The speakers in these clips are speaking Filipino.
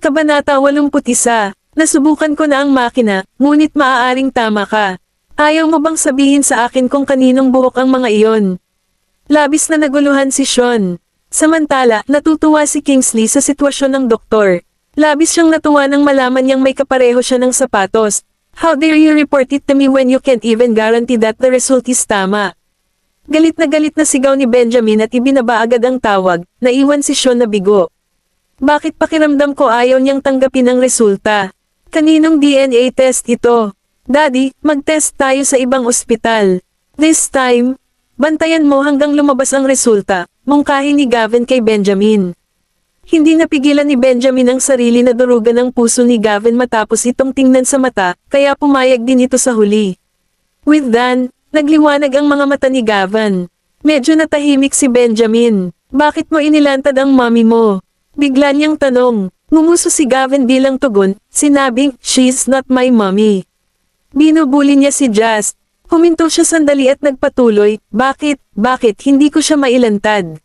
Kabanata 81, nasubukan ko na ang makina, ngunit maaaring tama ka. Ayaw mo bang sabihin sa akin kung kaninong buhok ang mga iyon? Labis na naguluhan si Sean. Samantala, natutuwa si Kingsley sa sitwasyon ng doktor. Labis siyang natuwa nang malaman niyang may kapareho siya ng sapatos. How dare you report it to me when you can't even guarantee that the result is tama? Galit na sigaw ni Benjamin at ibinaba agad ang tawag, naiwan si Sean na bigo. Bakit pakiramdam ko ayaw niyang tanggapin ang resulta? Kaninong DNA test ito? Daddy, mag-test tayo sa ibang ospital. This time, bantayan mo hanggang lumabas ang resulta, mungkahi ni Gavin kay Benjamin. Hindi napigilan ni Benjamin ang sarili na durugan ng puso ni Gavin matapos itong tingnan sa mata, kaya pumayag din ito sa huli. With that, nagliwanag ang mga mata ni Gavin. Medyo natahimik si Benjamin. Bakit mo inilantad ang mommy mo? Bigla niyang tanong. Ngumuso si Gavin bilang tugon, sinabing, she's not my mommy. Binubuli niya si Just. Huminto siya sandali at nagpatuloy, bakit hindi ko siya mailantad?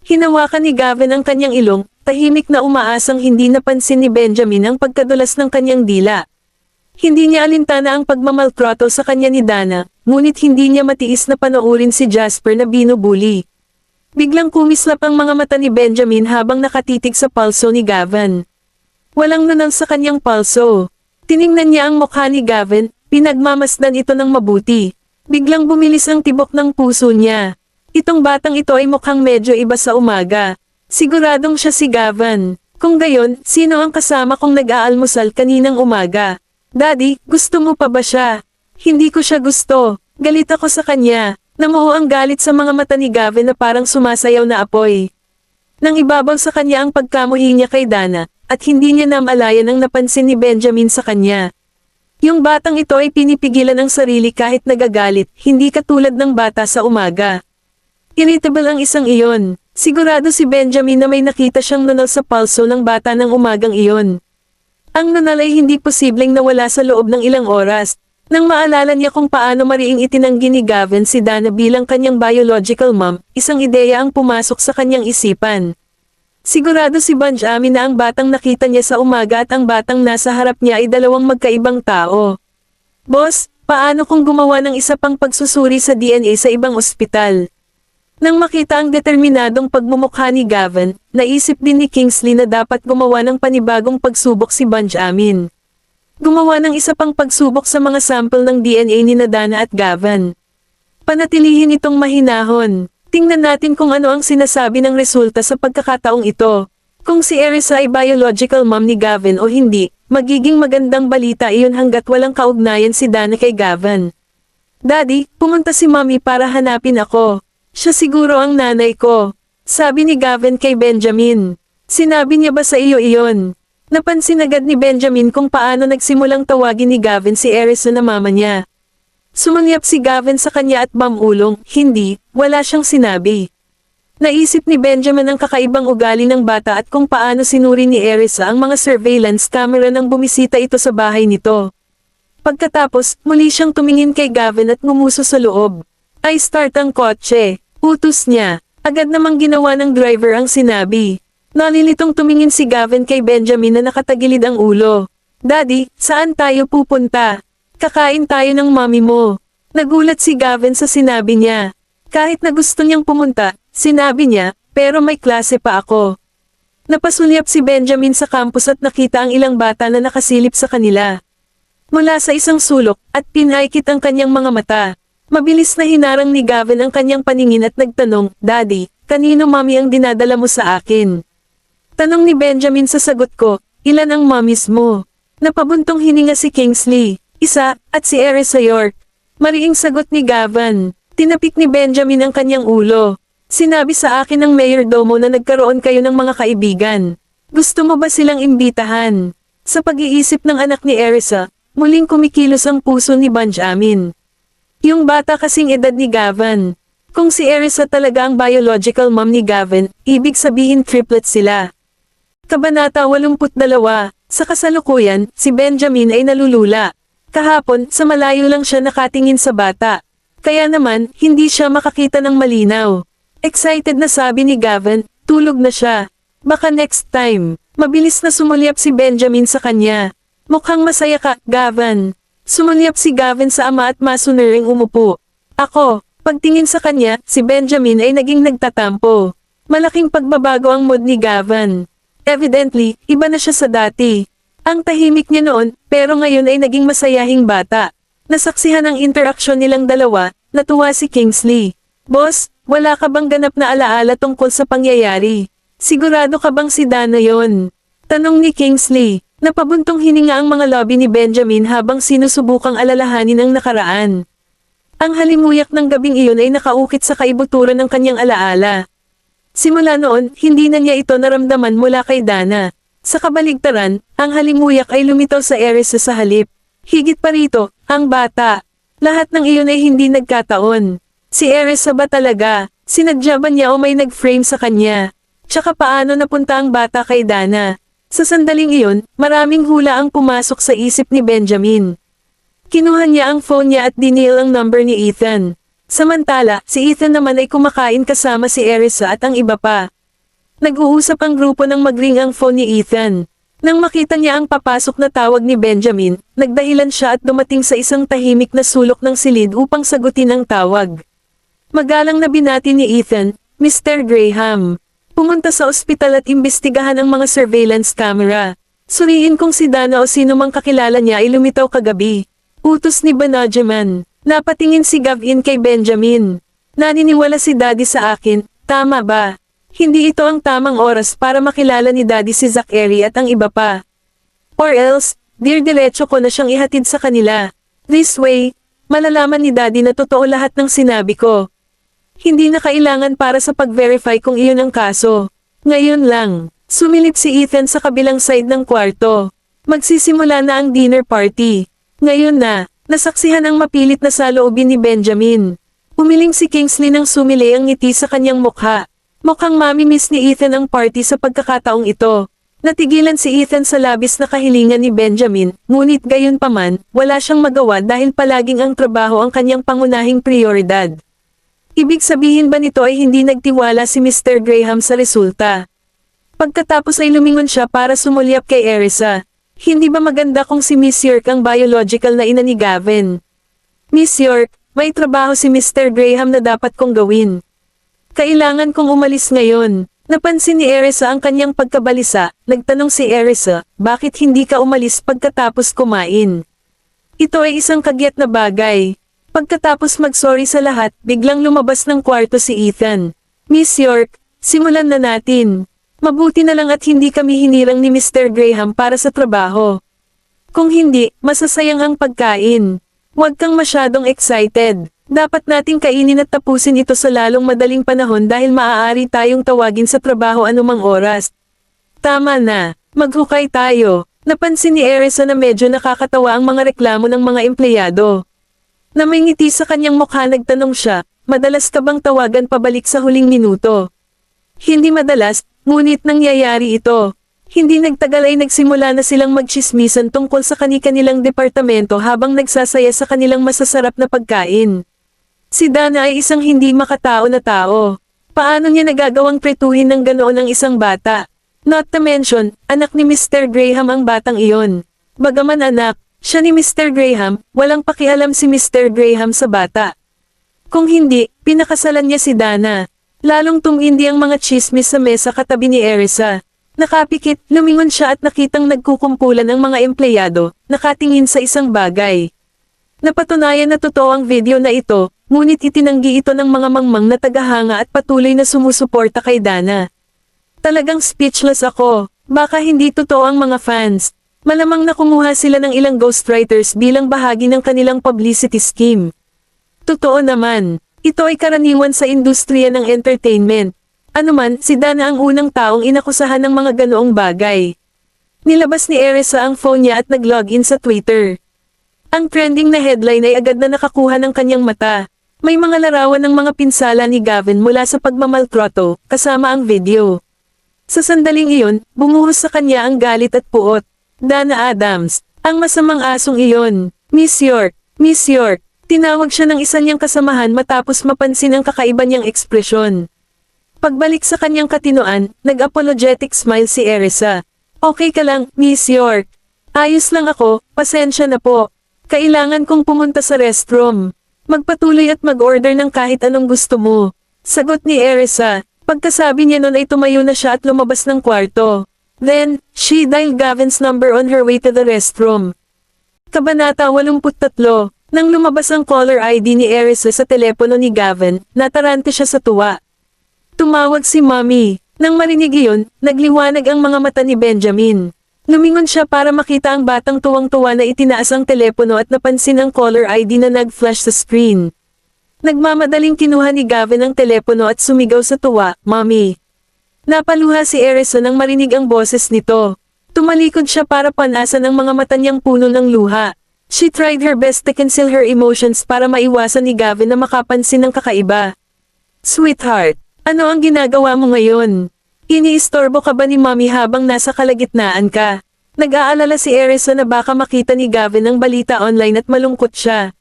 Hinawakan ni Gavin ang kanyang ilong, tahimik na umaasang hindi napansin ni Benjamin ang pagkadulas ng kanyang dila. Hindi niya alintana ang pagmamaltrato sa kanya ni Dana, ngunit hindi niya matiis na panoorin si Jasper na binubuli. Biglang kumislap ang mga mata ni Benjamin habang nakatitig sa palso ni Gavin. Walang nunal sa kanyang palso. Tiningnan niya ang mukha ni Gavin, pinagmamasdan ito ng mabuti. Biglang bumilis ang tibok ng puso niya. Itong batang ito ay mukhang medyo iba sa umaga. Siguradong siya si Gavin. Kung gayon, sino ang kasama kong nag-aalmusal kaninang umaga? Daddy, gusto mo pa ba siya? Hindi ko siya gusto. Galit ako sa kanya. Namuho ang galit sa mga mata ni Gavin na parang sumasayaw na apoy. Nang ibabaw sa kanya ang pagkamuhi niya kay Dana, at hindi niya namalayan ang napansin ni Benjamin sa kanya. Yung batang ito ay pinipigilan ang sarili kahit nagagalit, hindi katulad ng bata sa umaga. Irritable ang isang iyon. Sigurado si Benjamin na may nakita siyang nunal sa palso ng bata ng umagang iyon. Ang nunal ay hindi posibleng nawala sa loob ng ilang oras. Nang maalala niya kung paano mariing itinanggi ni Gavin si Dana bilang kanyang biological mom, isang ideya ang pumasok sa kanyang isipan. Sigurado si Benjamin na ang batang nakita niya sa umaga at ang batang nasa harap niya ay dalawang magkaibang tao. Boss, paano kung gumawa ng isa pang pagsusuri sa DNA sa ibang ospital? Nang makita ang determinadong pagmumukha ni Gavin, naisip din ni Kingsley na dapat gumawa ng panibagong pagsubok si Benjamin. Gumawa ng isa pang pagsubok sa mga sample ng DNA ni Dana at Gavin. Panatilihin itong mahinahon. Tingnan natin kung ano ang sinasabi ng resulta sa pagkakataong ito. Kung si Erisa ay biological mom ni Gavin o hindi, magiging magandang balita iyon hanggat walang kaugnayan si Dana kay Gavin. Daddy, pumunta si mommy para hanapin ako. Siya siguro ang nanay ko. Sabi ni Gavin kay Benjamin. Sinabi niya ba sa iyo iyon? Napansin agad ni Benjamin kung paano nagsimulang tawagin ni Gavin si Erisa na mama niya. Sumulyap si Gavin sa kanya at mamulong, hindi, wala siyang sinabi. Naisip ni Benjamin ang kakaibang ugali ng bata at kung paano sinuri ni Erisa ang mga surveillance camera nang bumisita ito sa bahay nito. Pagkatapos, muli siyang tumingin kay Gavin at ngumuso sa loob. Ay start ang kotse, utos niya. Agad namang ginawa ng driver ang sinabi. Nalilitong tumingin si Gavin kay Benjamin na nakatagilid ang ulo. Daddy, saan tayo pupunta? Kakain tayo ng mommy mo. Nagulat si Gavin sa sinabi niya. Kahit na gusto niyang pumunta, sinabi niya, pero may klase pa ako. Napasulyap si Benjamin sa campus at nakita ang ilang bata na nakasilip sa kanila. Mula sa isang sulok, at pinaikit ang kanyang mga mata. Mabilis na hinarang ni Gavin ang kanyang paningin at nagtanong, Daddy, kanino mommy ang dinadala mo sa akin? Tanong ni Benjamin sa sagot ko, ilan ang mommies mo? Napabuntong hininga si Kingsley. Isa, at si Erisa York. Mariing sagot ni Gavin. Tinapik ni Benjamin ang kanyang ulo. Sinabi sa akin ng mayordomo na nagkaroon kayo ng mga kaibigan. Gusto mo ba silang imbitahan? Sa pag-iisip ng anak ni Erisa, muling kumikilos ang puso ni Benjamin. Yung bata kasing edad ni Gavin. Kung si Erisa talaga ang biological mom ni Gavin, ibig sabihin triplet sila. Kabanata 82. Sa kasalukuyan, si Benjamin ay nalulula. Kahapon, sa malayo lang siya nakatingin sa bata. Kaya naman, hindi siya makakita ng malinaw. Excited na sabi ni Gavin, tulog na siya. Baka next time. Mabilis na sumulyap si Benjamin sa kanya. Mukhang masaya ka, Gavin. Sumulyap si Gavin sa ama at masunuring umupo. Ako, pagtingin sa kanya, si Benjamin ay naging nagtatampo. Malaking pagbabago ang mood ni Gavin. Evidently, iba na siya sa dati. Ang tahimik niya noon, pero ngayon ay naging masayahing bata. Nasaksihan ang interaksyon nilang dalawa, natuwa si Kingsley. Boss, wala ka bang ganap na alaala tungkol sa pangyayari? Sigurado ka bang si Dana yon? Tanong ni Kingsley. Napabuntong hininga ang mga lobby ni Benjamin habang sinusubukang alalahanin ang nakaraan. Ang halimuyak ng gabing iyon ay nakaukit sa kaibuturan ng kanyang alaala. Simula noon, hindi na niya ito naramdaman mula kay Dana. Sa kabaligtaran, ang halimuyak ay lumitaw sa Erisa sa halip. Higit pa rito, ang bata. Lahat ng iyon ay hindi nagkataon. Si Erisa ba talaga? Sinadya ba niya o may nag-frame sa kanya? Tsaka paano napunta ang bata kay Dana? Sa sandaling iyon, maraming hula ang pumasok sa isip ni Benjamin. Kinuha niya ang phone niya at dinial ang number ni Ethan. Samantala, si Ethan naman ay kumakain kasama si Erisa at ang iba pa. Nag-uusap ang grupo nang mag-ring ang phone ni Ethan. Nang makita niya ang papasok na tawag ni Benjamin, nagdahilan siya at dumating sa isang tahimik na sulok ng silid upang sagutin ang tawag. Magalang na binati ni Ethan, Mr. Graham. Pumunta sa ospital at imbestigahan ang mga surveillance camera. Suriin kung si Dana o sino mang kakilala niya ay lumitaw kagabi. Utos ni Benjamin. Napatingin si Gavin kay Benjamin. Naniniwala si Daddy sa akin, tama ba? Hindi ito ang tamang oras para makilala ni Daddy si Zachary at ang iba pa. Or else, diretso ko na siyang ihatid sa kanila. This way, malalaman ni Daddy na totoo lahat ng sinabi ko. Hindi na kailangan para sa pag-verify kung iyon ang kaso. Ngayon lang, sumilip si Ethan sa kabilang side ng kwarto. Magsisimula na ang dinner party. Ngayon na, nasaksihan ang mapilit na saloobin ni Benjamin. Umiling si Kingsley nang sumili ang ngiti sa kanyang mukha. Mukhang mamimiss ni Ethan ang party sa pagkakataong ito. Natigilan si Ethan sa labis na kahilingan ni Benjamin, ngunit gayunpaman, wala siyang magawa dahil palaging ang trabaho ang kanyang pangunahing prioridad. Ibig sabihin ba nito ay hindi nagtiwala si Mr. Graham sa resulta? Pagkatapos ay lumingon siya para sumulyap kay Erisa. Hindi ba maganda kung si Miss York ang biological na ina ni Gavin? Miss York, may trabaho si Mr. Graham na dapat kong gawin. Kailangan kong umalis ngayon. Napansin ni Erisa ang kanyang pagkabalisa. Nagtanong si Erisa, bakit hindi ka umalis pagkatapos kumain? Ito ay isang kagyat na bagay. Pagkatapos mag-sorry sa lahat, biglang lumabas ng kwarto si Ethan. Miss York, simulan na natin. Mabuti na lang at hindi kami hinirang ni Mr. Graham para sa trabaho. Kung hindi, masasayang ang pagkain. Huwag kang masyadong excited. Dapat nating kainin at tapusin ito sa lalong madaling panahon dahil maaari tayong tawagin sa trabaho anumang oras. Tama na, maghukay tayo. Napansin ni Erisa na medyo nakakatawa ang mga reklamo ng mga empleyado. Na may ngiti sa kanyang mukha nagtanong siya, madalas ka bang tawagan pabalik sa huling minuto? Hindi madalas, ngunit nangyayari ito. Hindi nagtagal ay nagsimula na silang magtsismisan tungkol sa kani-kanilang departamento habang nagsasaya sa kanilang masasarap na pagkain. Si Dana ay isang hindi makatao na tao. Paano niya nagagawang pretuhin ng ganoon ang isang bata? Not to mention, anak ni Mr. Graham ang batang iyon. Bagaman anak, siya ni Mr. Graham, walang pakialam si Mr. Graham sa bata. Kung hindi, pinakasalan niya si Dana. Lalong tumindi ang mga chismis sa mesa katabi ni Erisa. Nakapikit, lumingon siya at nakitang nagkukumpulan ang mga empleyado, nakatingin sa isang bagay. Napatunayan na totoo ang video na ito, ngunit itinanggi ito ng mga mangmang na tagahanga at patuloy na sumusuporta kay Dana. Talagang speechless ako, baka hindi totoo ang mga fans. Malamang na kumuha sila ng ilang ghostwriters bilang bahagi ng kanilang publicity scheme. Totoo naman, ito ay karaniwan sa industriya ng entertainment. Anuman, si Dana ang unang taong inakusahan ng mga ganoong bagay. Nilabas ni Erisa ang phone niya at nag-login sa Twitter. Ang trending na headline ay agad na nakakuha ng kanyang mata. May mga larawan ng mga pinsala ni Gavin mula sa pagmamaltrato, kasama ang video. Sa sandaling iyon, bumuhos sa kanya ang galit at puot. Dana Adams, ang masamang asong iyon. Miss York, Miss York, tinawag siya ng isa niyang kasamahan matapos mapansin ang kakaiba niyang ekspresyon. Pagbalik sa kanyang katinoan, nag-apologetic smile si Erisa. Okay ka lang, Miss York? Ayos lang ako, pasensya na po. Kailangan kong pumunta sa restroom. Magpatuloy at mag-order ng kahit anong gusto mo. Sagot ni Erisa. Pagkasabi niya nun ay tumayo na siya at lumabas ng kwarto. Then, she dialed Gavin's number on her way to the restroom. Kabanata 83. Nang lumabas ang caller ID ni Erisa sa telepono ni Gavin, natarante siya sa tuwa. Tumawag si Mommy. Nang marinig iyon, nagliwanag ang mga mata ni Benjamin. Lumingon siya para makita ang batang tuwang-tuwa na itinaas ang telepono at napansin ang caller ID na nag-flash sa screen. Nagmamadaling kinuha ni Gavin ang telepono at sumigaw sa tuwa, "Mommy!" Napaluha si Erisa nang marinig ang boses nito. Tumalikod siya para panasan ang mga mata niyang puno ng luha. She tried her best to conceal her emotions para maiwasan ni Gavin na makapansin ng kakaiba. "Sweetheart, ano ang ginagawa mo ngayon? Iniistorbo ka ba ni Mommy habang nasa kalagitnaan ka?" Nag-aalala si Erisa na baka makita ni Gavin ang balita online at malungkot siya.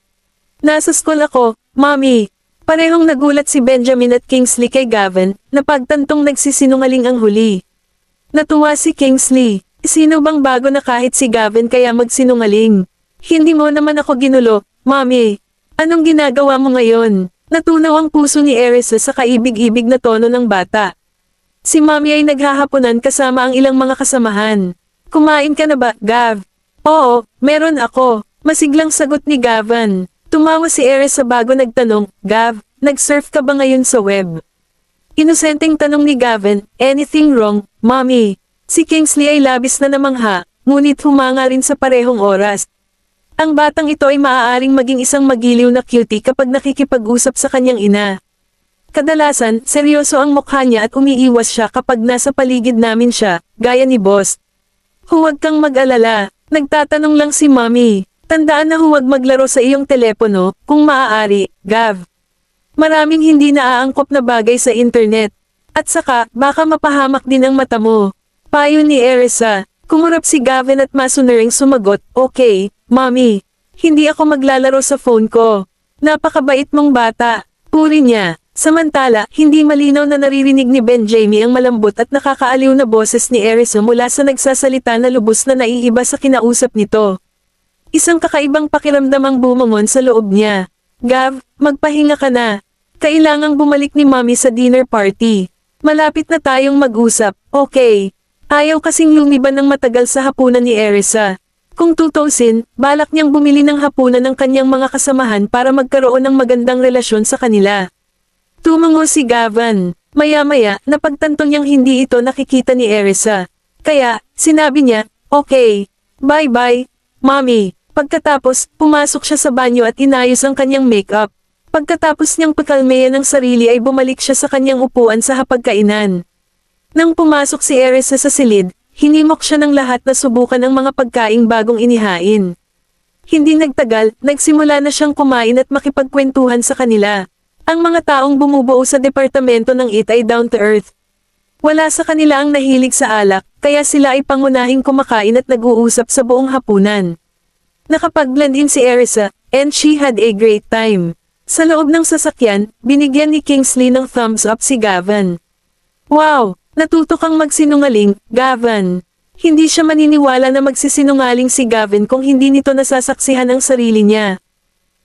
"Nasa school ako, Mommy." Parehong nagulat si Benjamin at Kingsley kay Gavin, na pagtantong nagsisinungaling ang huli. Natuwa si Kingsley. Sino bang bago na kahit si Gavin kaya magsinungaling? "Hindi mo naman ako ginulo, Mommy. Anong ginagawa mo ngayon?" Natunaw ang puso ni Erisa sa kaibig-ibig na tono ng bata. Si Mommy ay naghahaponan kasama ang ilang mga kasamahan. "Kumain ka na ba, Gav?" "Oo, meron ako." Masiglang sagot ni Gavin. Tumawa si Erisa bago nagtanong, "Gav, nag-surf ka ba ngayon sa web?" Inosenteng tanong ni Gavin, "Anything wrong, Mommy?" Si Kingsley ay labis na namangha, ngunit humanga rin sa parehong oras. Ang batang ito ay maaaring maging isang magiliw na cutie kapag nakikipag-usap sa kanyang ina. Kadalasan, seryoso ang mukha niya at umiiwas siya kapag nasa paligid namin siya, gaya ni Boss. "Huwag kang mag-alala, nagtatanong lang si Mommy. Tandaan na huwag maglaro sa iyong telepono, kung maaari, Gav. Maraming hindi naaangkop na bagay sa internet. At saka, baka mapahamak din ang mata mo." Payo ni Erisa. Kumurap si Gavin at masunuring sumagot, "Okay, Mommy. Hindi ako maglalaro sa phone ko." "Napakabait mong bata." Puri niya. Samantala, hindi malinaw na naririnig ni Benjamin ang malambot at nakakaaliw na boses ni Erisa mula sa nagsasalita na lubos na naiiba sa kinausap nito. Isang kakaibang pakiramdam ang bumangon sa loob niya. "Gav, magpahinga ka na. Kailangang bumalik ni Mommy sa dinner party. Malapit na tayong mag-usap, okay?" Ayaw kasing lumiban ng matagal sa hapunan ni Erisa. Kung tutusin, balak niyang bumili ng hapunan ng kanyang mga kasamahan para magkaroon ng magandang relasyon sa kanila. Tumango si Gavin. Maya-maya, napagtanto niyang hindi ito nakikita ni Erisa. Kaya, sinabi niya, "Okay. Bye-bye, Mommy." Pagkatapos, pumasok siya sa banyo at inayos ang kanyang makeup. Pagkatapos niyang pakalmeyan ng sarili ay bumalik siya sa kanyang upuan sa hapagkainan. Nang pumasok si Erisa sa silid, hinimok siya ng lahat na subukan ang mga pagkaing bagong inihain. Hindi nagtagal, nagsimula na siyang kumain at makipagkwentuhan sa kanila. Ang mga taong bumubuo sa departamento ng IT ay down to earth. Wala sa kanila ang nahilig sa alak, kaya sila ay pangunahing kumakain at nag-uusap sa buong hapunan. Nakapag-blend in si Erisa, and she had a great time. Sa loob ng sasakyan, binigyan ni Kingsley ng thumbs up si Gavin. "Wow, natuto kang magsinungaling, Gavin." Hindi siya maniniwala na magsisinungaling si Gavin kung hindi nito nasasaksihan ang sarili niya.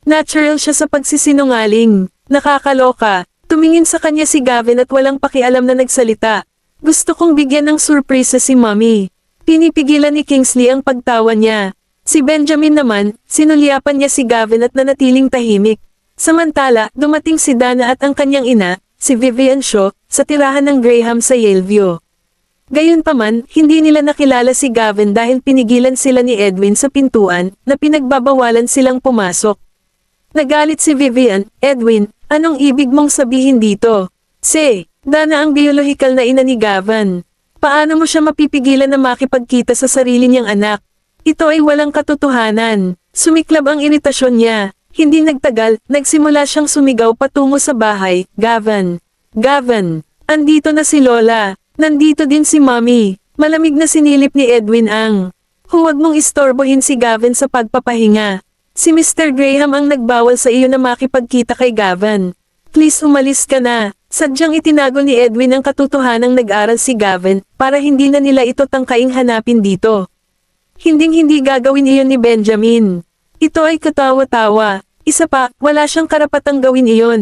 Natural siya sa pagsisinungaling. Nakakaloka. Tumingin sa kanya si Gavin at walang pakialam na nagsalita. "Gusto kong bigyan ng surprise si Mommy." Pinipigilan ni Kingsley ang pagtawa niya. Si Benjamin naman, sinulyapan niya si Gavin at nanatiling tahimik. Samantala, dumating si Dana at ang kanyang ina, si Vivian Shaw, sa tirahan ng Graham sa Yaleview. Gayunpaman, hindi nila nakilala si Gavin dahil pinigilan sila ni Edwin sa pintuan, na pinagbabawalan silang pumasok. Nagalit si Vivian, "Edwin, anong ibig mong sabihin dito?" Si Dana ang biyolohikal na ina ni Gavin. "Paano mo siya mapipigilan na makipagkita sa sarili niyang anak? Ito ay walang katotohanan." Sumiklab ang iritasyon niya. Hindi nagtagal, nagsimula siyang sumigaw patungo sa bahay, "Gavin! Gavin! Andito na si Lola! Nandito din si Mommy!" Malamig na sinilip ni Edwin ang, "Huwag mong istorbohin si Gavin sa pagpapahinga. Si Mr. Graham ang nagbawal sa iyo na makipagkita kay Gavin. Please umalis ka na." Sadyang itinago ni Edwin ang katotohanang nag-aral si Gavin, para hindi na nila ito tangkaing hanapin dito. Hinding-hindi gagawin iyon ni Benjamin. Ito ay katawa-tawa. Isa pa, wala siyang karapatang gawin iyon.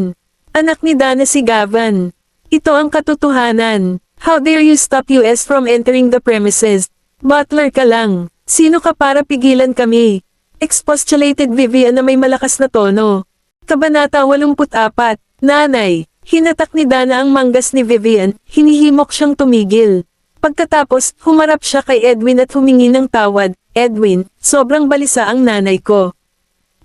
Anak ni Dana si Gavin. Ito ang katotohanan. How dare you stop us from entering the premises? Butler ka lang. Sino ka para pigilan kami? Expostulated Vivian na may malakas na tono. Kabanata 84, Nanay. Hinatak ni Dana ang manggas ni Vivian, hinihimok siyang tumigil. Pagkatapos, humarap siya kay Edwin at humingi ng tawad. Edwin, sobrang balisa ang nanay ko.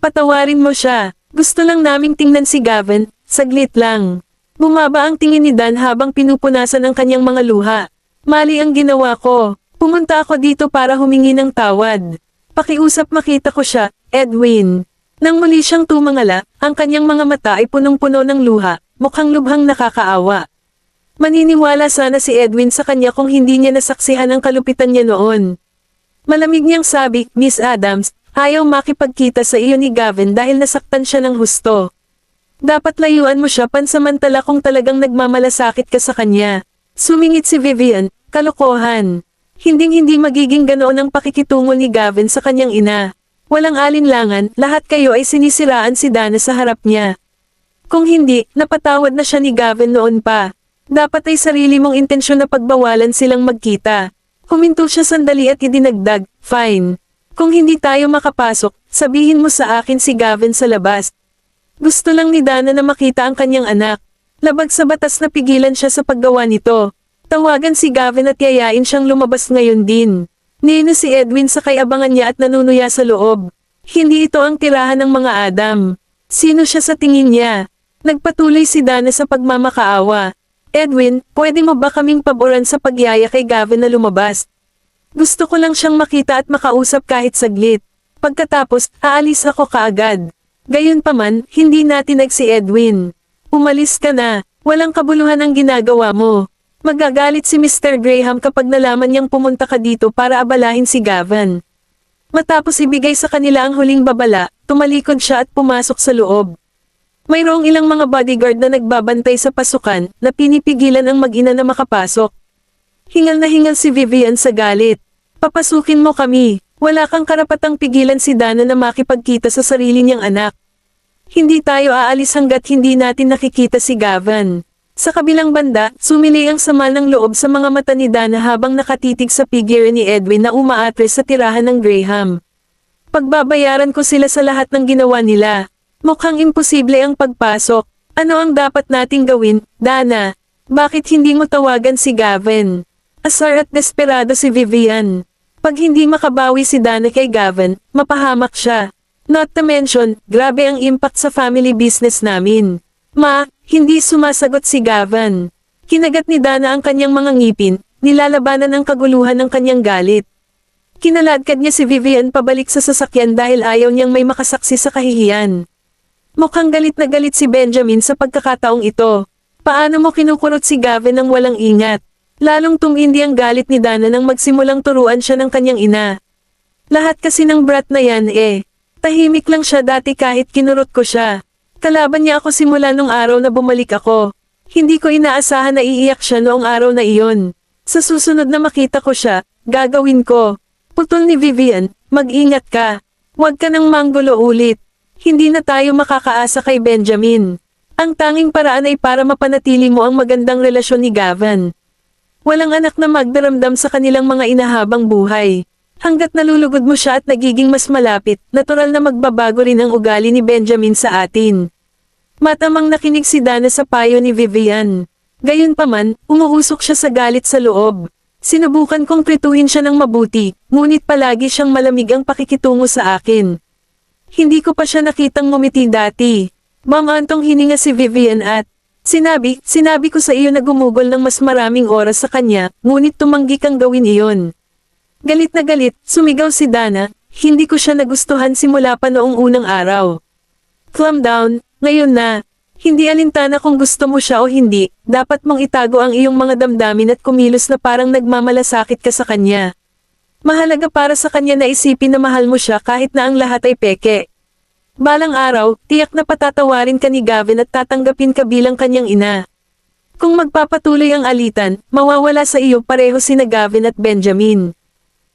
Patawarin mo siya. Gusto lang naming tingnan si Gavin, saglit lang. Bumaba ang tingin ni Dan habang pinupunasan ang kanyang mga luha. Mali ang ginawa ko. Pumunta ako dito para humingi ng tawad. Pakiusap makita ko siya, Edwin. Nang muli siyang tumangala, ang kanyang mga mata ay punong-puno ng luha. Mukhang lubhang nakakaawa. Maniniwala sana si Edwin sa kanya kung hindi niya nasaksihan ang kalupitan niya noon. Malamig niyang sabi, Miss Adams, ayaw makipagkita sa iyo ni Gavin dahil nasaktan siya ng husto. Dapat layuan mo siya pansamantala kung talagang nagmamalasakit ka sa kanya. Sumingit si Vivian, kalokohan. Hinding-hindi magiging ganoon ang pakikitungo ni Gavin sa kanyang ina. Walang alinlangan, lahat kayo ay sinisiraan si Dana sa harap niya. Kung hindi, napatawad na siya ni Gavin noon pa. Dapat ay sarili mong intensyon na pagbawalan silang magkita. Huminto siya sandali at idinagdag, fine. Kung hindi tayo makapasok, sabihin mo sa akin si Gavin sa labas. Gusto lang ni Dana na makita ang kanyang anak. Labag sa batas na pigilan siya sa paggawa nito. Tawagan si Gavin at yayain siyang lumabas ngayon din. Nino si Edwin sa kay-abangan niya at nanunuya sa loob. Hindi ito ang tirahan ng mga Adam. Sino siya sa tingin niya? Nagpatuloy si Dana sa pagmamakaawa. Edwin, pwede mo ba kaming paboran sa pagyaya kay Gavin na lumabas? Gusto ko lang siyang makita at makausap kahit saglit. Pagkatapos, aalis ako kaagad. Gayunpaman, hindi natinag si Edwin. Umalis ka na, walang kabuluhan ang ginagawa mo. Magagalit si Mr. Graham kapag nalaman niyang pumunta ka dito para abalahin si Gavin. Matapos ibigay sa kanila ang huling babala, tumalikod siya at pumasok sa loob. Mayroong ilang mga bodyguard na nagbabantay sa pasukan na pinipigilan ang mag-ina na makapasok. Hingal na hingal si Vivian sa galit. Papasukin mo kami. Wala kang karapatang pigilan si Dana na makipagkita sa sarili niyang anak. Hindi tayo aalis hanggat hindi natin nakikita si Gavin. Sa kabilang banda, sumili ang sama ng loob sa mga mata ni Dana habang nakatitig sa figure ni Edwin na umaatres sa tirahan ng Graham. Pagbabayaran ko sila sa lahat ng ginawa nila. Mukhang imposible ang pagpasok. Ano ang dapat nating gawin, Dana? Bakit hindi mo tawagan si Gavin? Asar at desperado si Vivian. Pag hindi makabawi si Dana kay Gavin, mapahamak siya. Not to mention, grabe ang impact sa family business namin. Ma, hindi sumasagot si Gavin. Kinagat ni Dana ang kanyang mga ngipin, nilalabanan ang kaguluhan ng kanyang galit. Kinaladkad niya si Vivian pabalik sa sasakyan dahil ayaw niyang may makasaksi sa kahihiyan. Mukhang galit na galit si Benjamin sa pagkakataong ito. Paano mo kinukurot si Gavin nang walang ingat? Lalong tumindi ang galit ni Dana nang magsimulang turuan siya ng kanyang ina. Lahat kasi ng brat na yan tahimik lang siya dati kahit kinurot ko siya. Kalaban niya ako simula nung araw na bumalik ako. Hindi ko inaasahan na iiyak siya noong araw na iyon. Sa susunod na makita ko siya, gagawin ko. Putol ni Vivian, mag-ingat ka. Huwag ka nang manggulo ulit. Hindi na tayo makakaasa kay Benjamin. Ang tanging paraan ay para mapanatili mo ang magandang relasyon ni Gavin. Walang anak na magdaramdam sa kanilang mga inahabang buhay. Hanggat nalulugod mo siya at nagiging mas malapit, natural na magbabago rin ang ugali ni Benjamin sa atin. Matamang nakinig si Dana sa payo ni Vivian. Gayunpaman, umuusok siya sa galit sa loob. Sinubukan kong prituhin siya ng mabuti, ngunit palagi siyang malamig ang pakikitungo sa akin. Hindi ko pa siya nakitang ngumiti dati. Mamantong hininga si Vivian at, Sinabi ko sa iyo na gumugol ng mas maraming oras sa kanya, ngunit tumanggi kang gawin iyon. Galit na galit, sumigaw si Dana, hindi ko siya nagustuhan simula pa noong unang araw. Calm down, ngayon na. Hindi alintana kung gusto mo siya o hindi, dapat mong itago ang iyong mga damdamin at kumilos na parang nagmamalasakit ka sa kanya. Mahalaga para sa kanya na isipin na mahal mo siya kahit na ang lahat ay peke. Balang araw, tiyak na patatawarin ka ni Gavin at tatanggapin ka bilang kanyang ina. Kung magpapatuloy ang alitan, mawawala sa iyo pareho sina Gavin at Benjamin.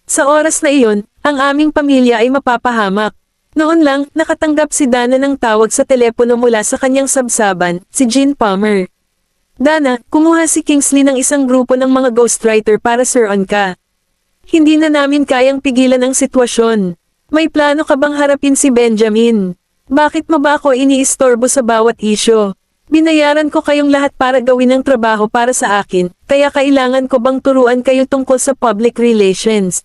Sa oras na iyon, ang aming pamilya ay mapapahamak. Noon lang, nakatanggap si Dana ng tawag sa telepono mula sa kanyang sabsaban, si Jean Palmer. Dana, kumuha si Kingsley ng isang grupo ng mga ghostwriter para suron ka. Hindi na namin kayang pigilan ang sitwasyon. May plano ka bang harapin si Benjamin? Bakit mo ba ako iniistorbo sa bawat isyo? Binayaran ko kayong lahat para gawin ang trabaho para sa akin, kaya kailangan ko bang turuan kayo tungkol sa public relations?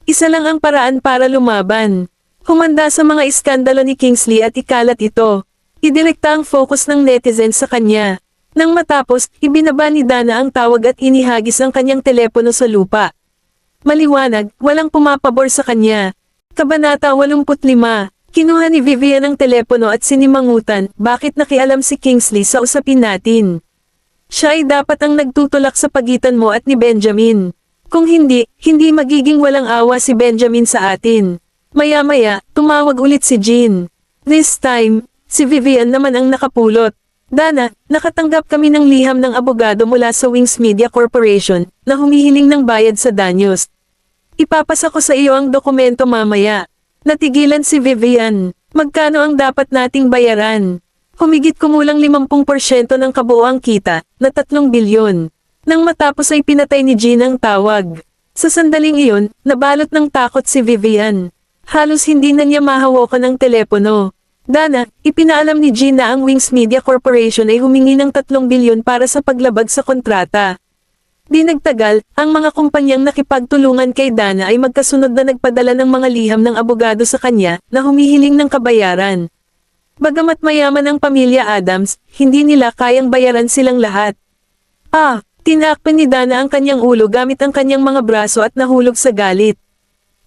Isa lang ang paraan para lumaban. Humanda sa mga iskandalo ni Kingsley at ikalat ito. Idirekta ang focus ng netizens sa kanya. Nang matapos, ibinaba ni Dana ang tawag at inihagis ang kanyang telepono sa lupa. Maliwanag, walang pumapabor sa kanya. Kabanata 85. Kinuha ni Vivian ang telepono at sinimangutan, bakit nakialam si Kingsley sa usapin natin? Siya ay dapat ang nagtutulak sa pagitan mo at ni Benjamin. Kung hindi, hindi magiging walang awa si Benjamin sa atin. Maya-maya, tumawag ulit si Jean. This time, si Vivian naman ang nakapulot. Dana, nakatanggap kami ng liham ng abogado mula sa Wings Media Corporation na humihiling ng bayad sa danyos. Ipapasa ko sa iyo ang dokumento mamaya. Natigilan si Vivian. Magkano ang dapat nating bayaran? Humigit kumulang 50% ng kabuuang kita, na 3 bilyon. Nang matapos ay pinatay ni Jean ang tawag. Sa sandaling iyon, nabalot ng takot si Vivian. Halos hindi na niya mahawakan ang telepono. Dana, ipinaalam ni Jean na ang Wings Media Corporation ay humingi ng 3 bilyon para sa paglabag sa kontrata. Di nagtagal, ang mga kumpanyang nakipagtulungan kay Dana ay magkasunod na nagpadala ng mga liham ng abogado sa kanya na humihiling ng kabayaran. Bagamat mayaman ang pamilya Adams, hindi nila kayang bayaran silang lahat. Tinakpan ni Dana ang kanyang ulo gamit ang kanyang mga braso at nahulog sa galit.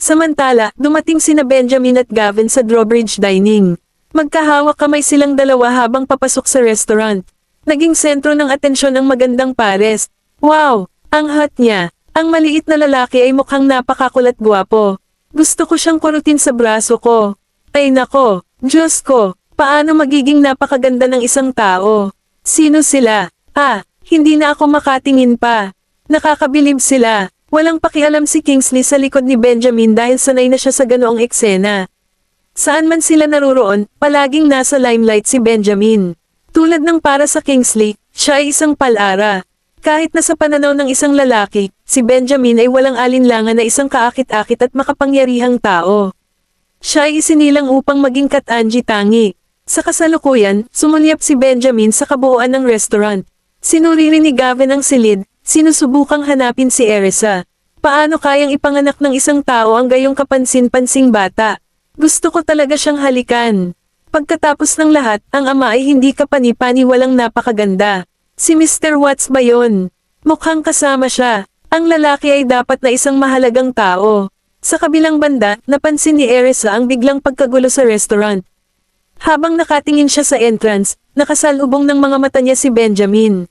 Samantala, dumating sina Benjamin at Gavin sa Drawbridge Dining. Magkahawak kamay silang dalawa habang papasok sa restaurant. Naging sentro ng atensyon ang magandang pares. Wow! Ang hot niya. Ang maliit na lalaki ay mukhang napakakulat gwapo. Gusto ko siyang kurutin sa braso ko. Ay nako, Diyos ko, paano magiging napakaganda ng isang tao? Sino sila? Hindi na ako makatingin pa. Nakakabilib sila. Walang pakialam si Kingsley sa likod ni Benjamin dahil sanay na siya sa ganoong eksena. Saan man sila naruroon, palaging nasa limelight si Benjamin. Tulad ng para sa Kingsley, siya ay isang palara. Kahit na sa pananaw ng isang lalaki, si Benjamin ay walang alinlangan na isang kaakit-akit at makapangyarihang tao. Siya ay isinilang upang maging katangi tangi. Sa kasalukuyan, sumulyap si Benjamin sa kabuuan ng restaurant. Sinuri rin ni Gavin ang silid, sinusubukang hanapin si Erisa. Paano kayang ipanganak ng isang tao ang gayong kapansin-pansing bata? Gusto ko talaga siyang halikan. Pagkatapos ng lahat, ang ama ay hindi kapani-paniwalang napakaganda. Si Mr. Watts ba yun? Mukhang kasama siya. Ang lalaki ay dapat na isang mahalagang tao. Sa kabilang banda, napansin ni Erisa ang biglang pagkagulo sa restaurant. Habang nakatingin siya sa entrance, nakasalubong ng mga mata niya si Benjamin.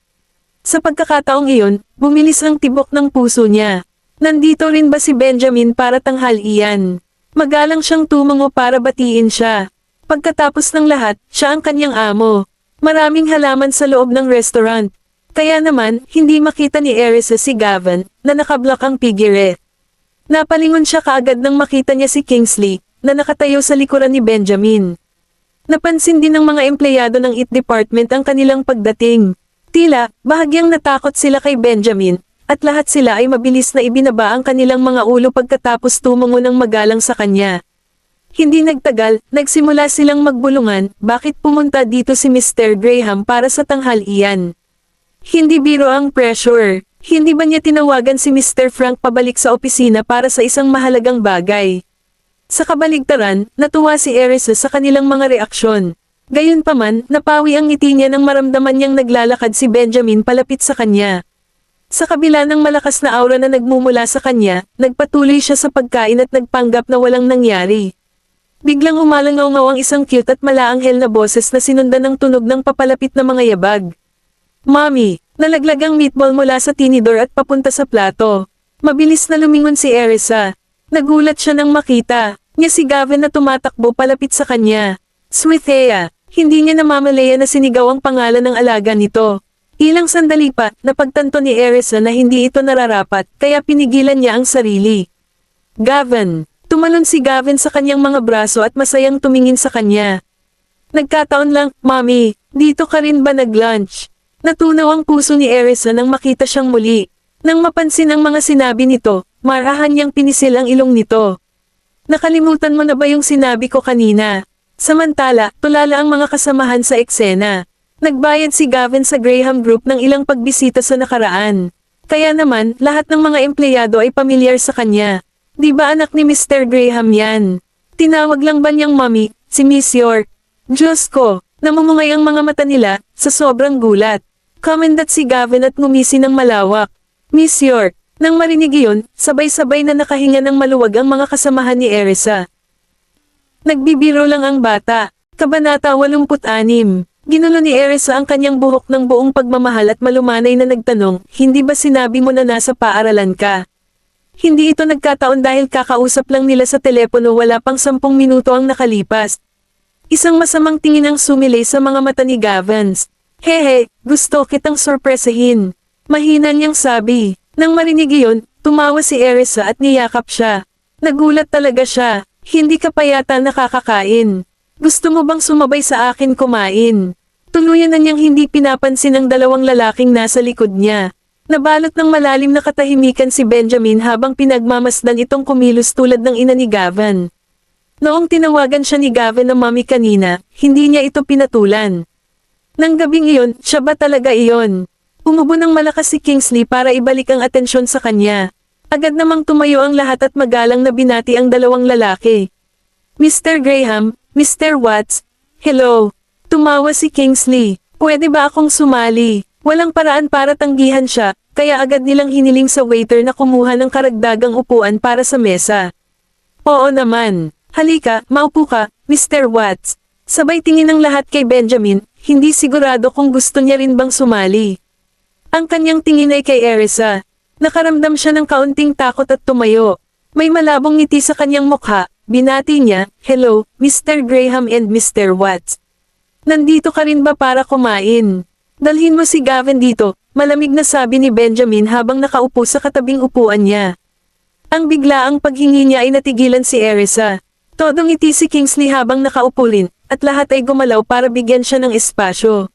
Sa pagkakataong iyon, bumilis ang tibok ng puso niya. Nandito rin ba si Benjamin para tanghalian? Magalang siyang tumango para batiin siya. Pagkatapos ng lahat, siya ang kanyang amo. Maraming halaman sa loob ng restaurant. Kaya naman, hindi makita ni Erisa si Gavin, na nakablock ang piggyret. Napalingon siya kaagad nang makita niya si Kingsley, na nakatayo sa likuran ni Benjamin. Napansin din ng mga empleyado ng IT department ang kanilang pagdating. Tila, bahagyang natakot sila kay Benjamin, at lahat sila ay mabilis na ibinaba ang kanilang mga ulo pagkatapos tumungo ng magalang sa kanya. Hindi nagtagal, nagsimula silang magbulungan, bakit pumunta dito si Mr. Graham para sa tanghalian? Hindi biro ang pressure. Hindi ba niya tinawagan si Mr. Frank pabalik sa opisina para sa isang mahalagang bagay? Sa kabaligtaran, natuwa si Erisa sa kanilang mga reaksyon. Gayunpaman, napawi ang ngiti niya nang maramdaman niyang naglalakad si Benjamin palapit sa kanya. Sa kabila ng malakas na aura na nagmumula sa kanya, nagpatuloy siya sa pagkain at nagpanggap na walang nangyari. Biglang umalangaw-ngaw ang isang cute at malaanghel na boses na sinundan ng tunog ng papalapit na mga yabag. Mommy, nalaglag ang meatball mula sa tinidor at papunta sa plato. Mabilis na lumingon si Erisa. Nagulat siya nang makita niya si Gavin na tumatakbo palapit sa kanya. Sweet Thea, hindi niya namamalaya na sinigaw ang pangalan ng alaga nito. Ilang sandali pa, napagtanto ni Erisa na hindi ito nararapat, kaya pinigilan niya ang sarili. Gavin. Tumalon si Gavin sa kanyang mga braso at masayang tumingin sa kanya. Nagkataon lang, Mommy, dito ka rin ba nag-lunch? Natunaw ang puso ni Erisa nang makita siyang muli. Nang mapansin ang mga sinabi nito, marahan niyang pinisil ang ilong nito. Nakalimutan mo na ba yung sinabi ko kanina? Samantala, tulala ang mga kasamahan sa eksena. Nagbayad si Gavin sa Graham Group ng ilang pagbisita sa nakaraan. Kaya naman, lahat ng mga empleyado ay pamilyar sa kanya. Di ba anak ni Mr. Graham yan? Tinawag lang ba niyang Mommy, si Miss York? Diyos ko, namumungay ang mga mata nila, sa sobrang gulat. Comendat si Gavin at ngumisi ng malawak. Miss York, nang marinig iyon, sabay-sabay na nakahinga ng maluwag ang mga kasamahan ni Erisa. Nagbibiro lang ang bata. Kabanata 86. Ginulo ni Erisa ang kanyang buhok ng buong pagmamahal at malumanay na nagtanong, hindi ba sinabi mo na nasa paaralan ka? Hindi ito nagkataon dahil kakausap lang nila sa telepono wala pang 10 minuto ang nakalipas. Isang masamang tingin ang sumilay sa mga mata ni Gavins. Hehe, gusto kitang sorpresahin. Mahina niyang sabi. Nang marinig iyon, tumawa si Erisa at niyakap siya. Nagulat talaga siya. Hindi ka pa yata nakakakain. Gusto mo bang sumabay sa akin kumain? Tuluyan na niyang hindi pinapansin ang dalawang lalaking nasa likod niya. Nabalot ng malalim na katahimikan si Benjamin habang pinagmamasdan itong kumilos tulad ng ina ni Gavin. Noong tinawagan siya ni Gavin na Mommy kanina, hindi niya ito pinatulan. Nang gabing iyon, siya ba talaga iyon? Umubo ng malakas si Kingsley para ibalik ang atensyon sa kanya. Agad namang tumayo ang lahat at magalang na binati ang dalawang lalaki. Mr. Graham, Mr. Watts, hello. Tumawa si Kingsley. Pwede ba akong sumali? Walang paraan para tanggihan siya, kaya agad nilang hiniling sa waiter na kumuha ng karagdagang upuan para sa mesa. Oo naman. Halika, maupo ka, Mr. Watts. Sabay tingin ng lahat kay Benjamin, hindi sigurado kung gusto niya rin bang sumali. Ang kanyang tingin ay kay Erisa. Nakaramdam siya ng kaunting takot at tumayo. May malabong ngiti sa kanyang mukha, binati niya, hello, Mr. Graham and Mr. Watts. Nandito ka rin ba para kumain? Dalhin mo si Gavin dito, malamig na sabi ni Benjamin habang nakaupo sa katabing upuan niya. Ang biglaang paghingi niya ay natigilan si Erisa. Todong ngiti si Kingsley habang nakaupo rin, at lahat ay gumalaw para bigyan siya ng espasyo.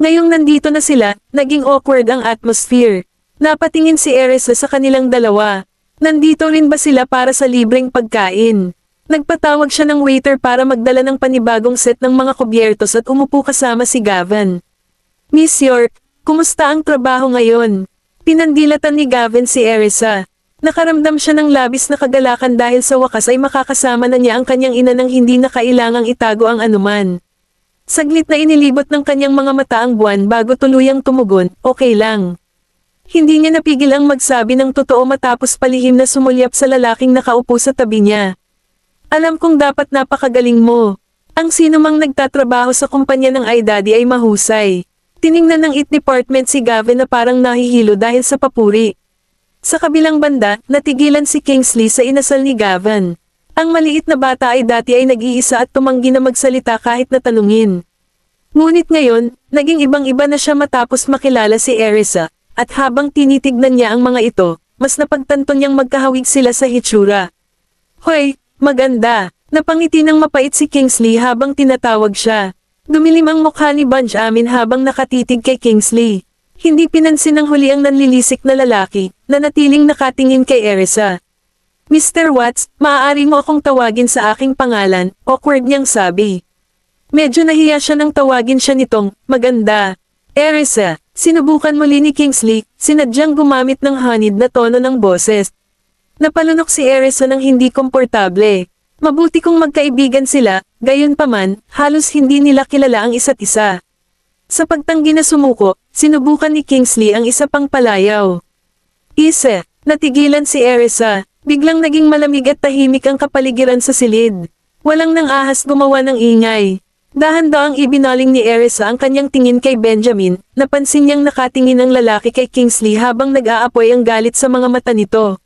Ngayong nandito na sila, naging awkward ang atmosphere. Napatingin si Erisa sa kanilang dalawa. Nandito rin ba sila para sa libreng pagkain? Nagpatawag siya ng waiter para magdala ng panibagong set ng mga kubyertos at umupo kasama si Gavin. Miss York, kumusta ang trabaho ngayon? Pinandilatan ni Gavin si Erisa. Nakaramdam siya ng labis na kagalakan dahil sa wakas ay makakasama na niya ang kanyang ina nang hindi na kailangang itago ang anuman. Saglit na inilibot ng kanyang mga mata ang buwan bago tuluyang tumugon, okay lang. Hindi niya napigil ang magsabi ng totoo matapos palihim na sumulyap sa lalaking nakaupo sa tabi niya. Alam kong dapat napakagaling mo. Ang sino mang nagtatrabaho sa kumpanya ng iDaddy ay mahusay. Tiningnan ng IT department si Gavin na parang nahihilo dahil sa papuri. Sa kabilang banda, natigilan si Kingsley sa inasal ni Gavin. Ang maliit na bata ay dati ay nag-iisa at tumanggi na magsalita kahit na tanungin. Ngunit ngayon, naging ibang-iba na siya matapos makilala si Erisa, at habang tinitignan niya ang mga ito, mas napagtanto niyang magkahawig sila sa hitsura. Hoy! Maganda. Napangiti ng mapait si Kingsley habang tinatawag siya. Dumilim ang mukha ni Benjamin habang nakatitig kay Kingsley. Hindi pinansin ng huli ang nanlilisik na lalaki, na natiling nakatingin kay Erisa. Mr. Watts, maaari mo akong tawagin sa aking pangalan, awkward niyang sabi. Medyo nahiya siya nang tawagin siya nitong, maganda. Erisa, sinubukan muli ni Kingsley, sinadyang gumamit ng honeyed na tono ng boses. Napalunok si Erisa ng hindi komportable. Mabuti kung magkaibigan sila, gayunpaman, halos hindi nila kilala ang isa't isa. Sa pagtanggi na sumuko, sinubukan ni Kingsley ang isa pang palayaw. Natigilan si Erisa, biglang naging malamig at tahimik ang kapaligiran sa silid. Walang nang ahas gumawa ng ingay. Dahan-daang ibinaling ni Erisa ang kanyang tingin kay Benjamin, napansin niyang nakatingin ang lalaki kay Kingsley habang nag-aapoy ang galit sa mga mata nito.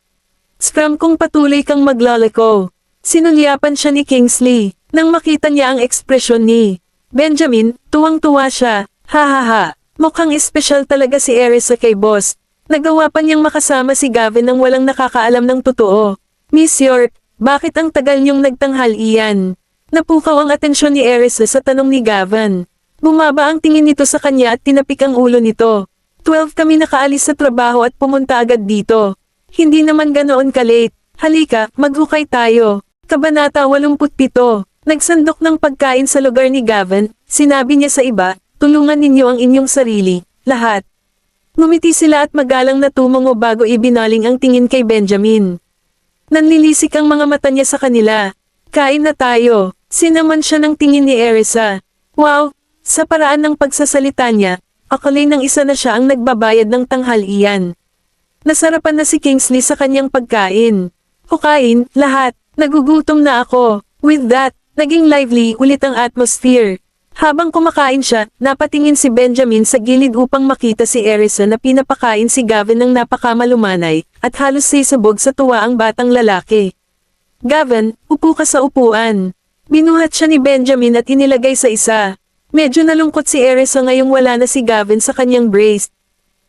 Scrum kung patuloy kang maglalako. Sinulyapan siya ni Kingsley. Nang makita niya ang ekspresyon ni Benjamin, tuwang-tuwa siya. Ha ha ha. Mukhang espesyal talaga si Erisa kay boss. Nagawa pa niyang makasama si Gavin nang walang nakakaalam ng totoo. Miss York, bakit ang tagal niyong nagtanghal iyan? Napukaw ang atensyon ni Erisa sa tanong ni Gavin. Bumaba ang tingin nito sa kanya at tinapik ang ulo nito. 12 kami nakaalis sa trabaho at pumunta agad dito. Hindi naman ganoon ka-late. Halika, maghukay tayo. Kabanata 87. Nagsandok ng pagkain sa lugar ni Gavin, sinabi niya sa iba, tulungan ninyo ang inyong sarili, lahat. Ngumiti sila at magalang na tumungo bago ibinaling ang tingin kay Benjamin. Nanlilisik ang mga mata niya sa kanila. Kain na tayo. Sinaman siya ng tingin ni Erisa. Wow! Sa paraan ng pagsasalita niya, akalain ng isa na siya ang nagbabayad ng tanghalian. Nasarapan na si Kingsley sa kanyang pagkain. Hukain, lahat. Nagugutom na ako. With that, naging lively ulit ang atmosphere. Habang kumakain siya, napatingin si Benjamin sa gilid upang makita si Erisa na pinapakain si Gavin ng napakamalumanay, at halos sisabog sa tuwa ang batang lalaki. Gavin, upo ka sa upuan. Binuhat siya ni Benjamin at inilagay sa isa. Medyo nalungkot si Erisa ngayong wala na si Gavin sa kanyang brace.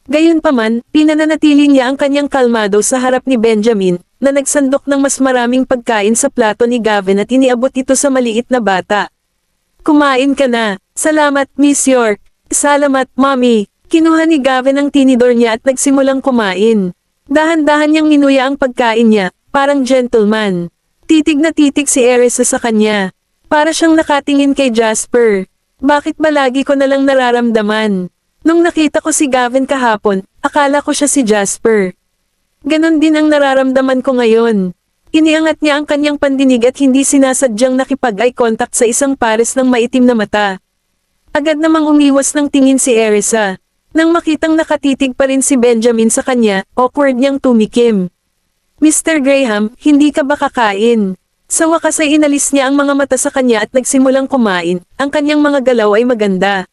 Gayunpaman, pinananatili niya ang kanyang kalmado sa harap ni Benjamin, na nagsandok ng mas maraming pagkain sa plato ni Gavin at iniabot ito sa maliit na bata. Kumain ka na. Salamat, Miss York. Salamat, Mommy. Kinuha ni Gavin ang tinidor niya at nagsimulang kumain. Dahan-dahan niyang minuya ang pagkain niya, parang gentleman. Titig na titig si Erisa sa kanya. Para siyang nakatingin kay Jasper. Bakit ba lagi ko nalang nararamdaman? Nung nakita ko si Gavin kahapon, akala ko siya si Jasper. Ganon din ang nararamdaman ko ngayon. Iniangat niya ang kanyang pandinig at hindi sinasadyang nakipag-eye contact sa isang pares ng maitim na mata. Agad namang umiwas ng tingin si Erisa. Nang makitang nakatitig pa rin si Benjamin sa kanya, awkward niyang tumikim. Mr. Graham, hindi ka ba kakain? Sa wakas ay inalis niya ang mga mata sa kanya at nagsimulang kumain, ang kanyang mga galaw ay maganda.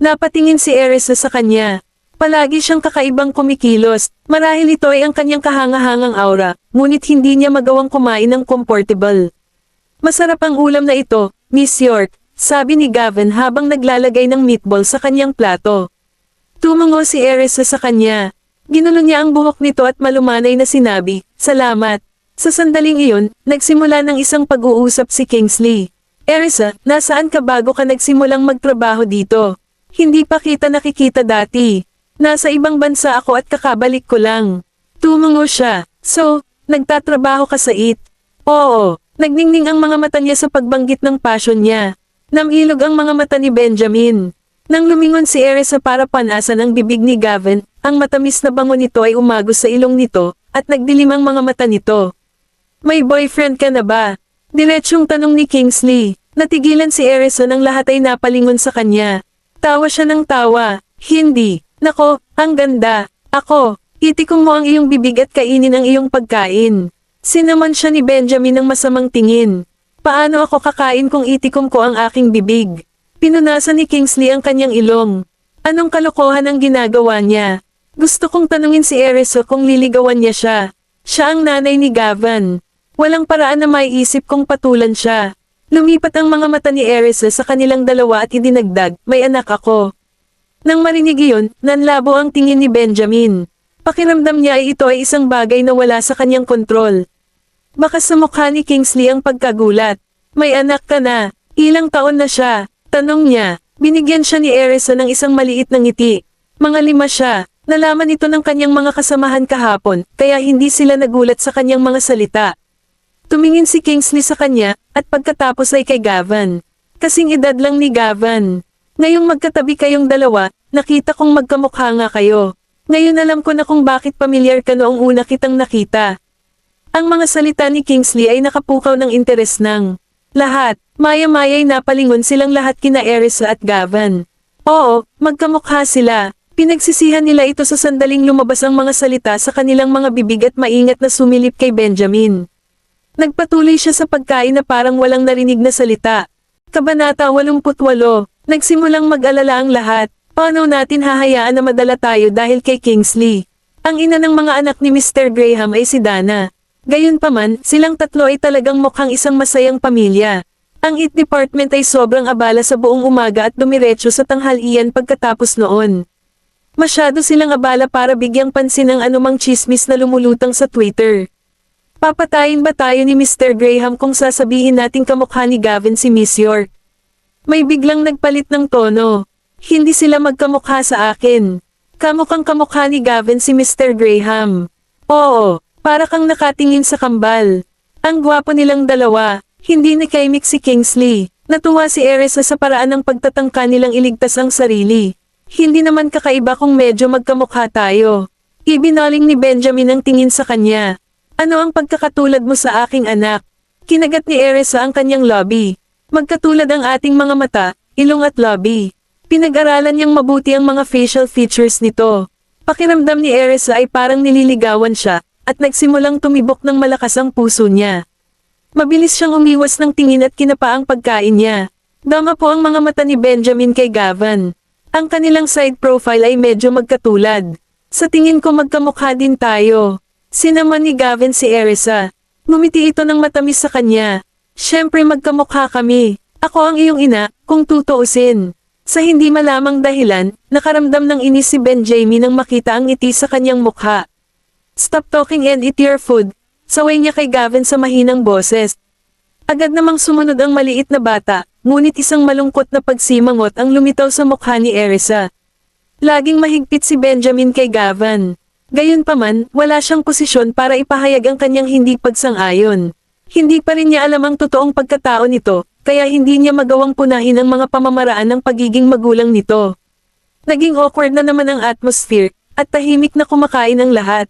Napatingin si Erisa sa kanya. Palagi siyang kakaibang kumikilos, marahil ito ay ang kanyang kahangahangang aura, ngunit hindi niya magawang kumain ng comfortable. Masarap ang ulam na ito, Miss York, sabi ni Gavin habang naglalagay ng meatball sa kanyang plato. Tumango si Erisa sa kanya. Ginulo niya ang buhok nito at malumanay na sinabi, salamat. Sa sandaling iyon, nagsimula ng isang pag-uusap si Kingsley. Erisa, nasaan ka bago ka nagsimulang magtrabaho dito? Hindi pa kita nakikita dati. Nasa ibang bansa ako at kakabalik ko lang. Tumango siya. So, nagtatrabaho ka sa IT? Oo. Nagningning ang mga mata niya sa pagbanggit ng passion niya. Namilog ang mga mata ni Benjamin. Nang lumingon si Erisa para panasan ang bibig ni Gavin, ang matamis na bango nito ay umagos sa ilong nito, at nagdilim ang mga mata nito. May boyfriend ka na ba? Diretsyong tanong ni Kingsley. Natigilan si Erisa nang lahat ay napalingon sa kanya. Tawa siya ng tawa. Hindi. Nako, ang ganda. Ako, itikom mo ang iyong bibig at kainin ang iyong pagkain. Sinaman siya ni Benjamin ng masamang tingin. Paano ako kakain kung itikom ko ang aking bibig? Pinunasan ni Kingsley ang kanyang ilong. Anong kalokohan ang ginagawa niya? Gusto kong tanungin si Erisa kung liligawan niya siya. Siya ang nanay ni Gavin. Walang paraan na maiisip kung patulan siya. Lumipat ang mga mata ni Erisa sa kanilang dalawa at idinagdag, may anak ako. Nang marinig iyon, nanlabo ang tingin ni Benjamin. Pakiramdam niya ay ito ay isang bagay na wala sa kanyang kontrol. Baka sa mukha ni Kingsley ang pagkagulat. May anak ka na. Ilang taon na siya? Tanong niya. Binigyan siya ni Erisa ng isang maliit na ngiti. Mga 5 siya. Nalaman ito ng kanyang mga kasamahan kahapon, kaya hindi sila nagulat sa kanyang mga salita. Tumingin si Kingsley sa kanya, at pagkatapos ay kay Gavin. Kasing edad lang ni Gavin. Ngayong magkatabi kayong dalawa, nakita kong magkamukha nga kayo. Ngayon alam ko na kung bakit pamilyar ka noong una kitang nakita. Ang mga salita ni Kingsley ay nakapukaw ng interes ng lahat. Maya-maya'y napalingon silang lahat kina Erisa at Gavin. Oo, magkamukha sila. Pinagsisihan nila ito sa sandaling lumabas ang mga salita sa kanilang mga bibig at maingat na sumilip kay Benjamin. Nagpatuloy siya sa pagkain na parang walang narinig na salita. Kabanata 88. Nagsimulang mag-alala ang lahat. Paano natin hahayaan na madala tayo dahil kay Kingsley? Ang ina ng mga anak ni Mr. Graham ay si Dana. Gayunpaman, silang tatlo ay talagang mukhang isang masayang pamilya. Ang IT department ay sobrang abala sa buong umaga at dumiretso sa tanghalian pagkatapos noon. Masyado silang abala para bigyang pansin ang anumang chismis na lumulutang sa Twitter. Papatayin ba tayo ni Mr. Graham kung sasabihin nating kamukha ni Gavin si Miss York? May biglang nagpalit ng tono. Hindi sila magkamukha sa akin. Kamukhang kamukha ni Gavin si Mr. Graham. Oo, para kang nakatingin sa kambal. Ang gwapo nilang dalawa, hindi nakaimik si Kingsley. Natuwa si Erisa sa paraan ng pagtatangka nilang iligtas ang sarili. Hindi naman kakaiba kung medyo magkamukha tayo. Ibinaling ni Benjamin ang tingin sa kanya. Ano ang pagkakatulad mo sa aking anak? Kinagat ni Erisa ang kanyang lobby. Magkatulad ang ating mga mata, ilong at lobby. Pinag-aralan niyang mabuti ang mga facial features nito. Pakiramdam ni Erisa ay parang nililigawan siya, at nagsimulang tumibok ng malakas ang puso niya. Mabilis siyang umiwas ng tingin at kinapa ang pagkain niya. Dama po ang mga mata ni Benjamin kay Gavin. Ang kanilang side profile ay medyo magkatulad. Sa tingin ko magkamukha din tayo. Sinaman ni Gavin si Erisa. Ngumiti ito ng matamis sa kanya. Siyempre magkamukha kami. Ako ang iyong ina, kung tutuusin. Sa hindi malamang dahilan, nakaramdam ng inis si Benjamin nang makita ang ngiti sa kanyang mukha. Stop talking and eat your food. Saway niya kay Gavin sa mahinang boses. Agad namang sumunod ang maliit na bata, ngunit isang malungkot na pagsimangot ang lumitaw sa mukha ni Erisa. Laging mahigpit si Benjamin kay Gavin. Gayunpaman, wala siyang posisyon para ipahayag ang kanyang hindi pagsang-ayon. Hindi pa rin niya alam ang totoong pagkatao nito, kaya hindi niya magawang punahin ang mga pamamaraan ng pagiging magulang nito. Naging awkward na naman ang atmosphere, at tahimik na kumakain ang lahat.